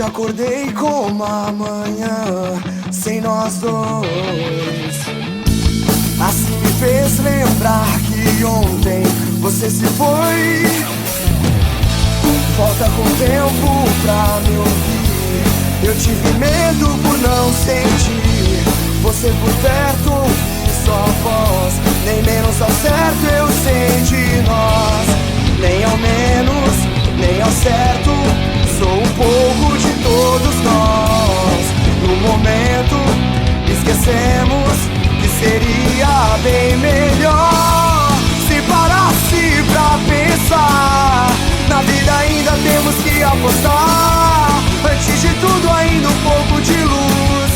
Hoje acordei com uma manhã sem nós dois. Assim me fez lembrar que ontem você se foi. Volta com tempo pra me ouvir. Eu tive medo por não sentir você por perto, ouvir sua voz. Nem menos ao certo eu sei de nós, nem ao menos, nem ao certo. Sou um pouco de todos nós. No momento esquecemos que seria bem melhor se parasse pra pensar. Na vida ainda temos que apostar. Antes de tudo ainda um pouco de luz.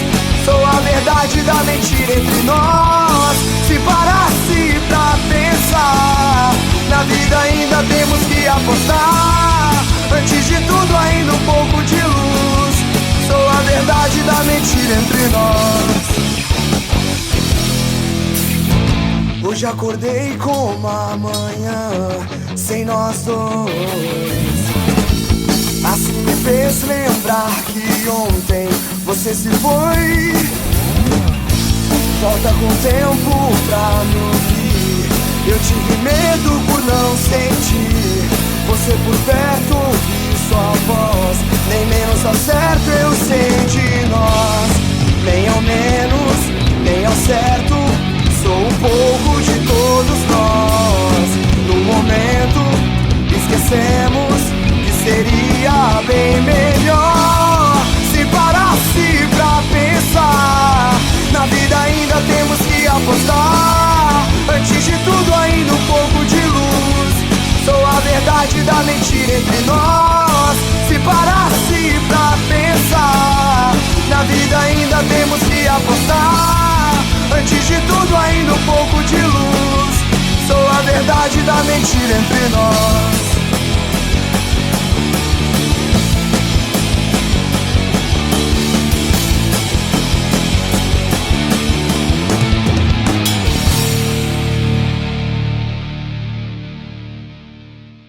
Sou a verdade da mentira entre nós. Se parasse pra pensar. Na vida ainda temos que apostar. Antes de tudo ainda um pouco de luz. Sou a verdade da mentira entre nós. Hoje acordei com uma manhã sem nós dois. Assim me fez lembrar que ontem você se foi. Volta com tempo pra me ouvir. Eu tive medo por não sentir você por perto, ouvir sua voz. Nem menos ao certo eu sei de nós, nem ao menos, nem ao certo. Sou um pouco de todos nós. No momento esquecemos que seria bem melhor se parasse pra pensar. Na vida ainda temos que apostar. Antes de tudo ainda um pouco de luz. Sou a verdade da mentira entre nós. Se parasse pra pensar. Na vida ainda temos que apostar. Antes de tudo ainda um pouco de luz. Sou a verdade da mentira entre nós.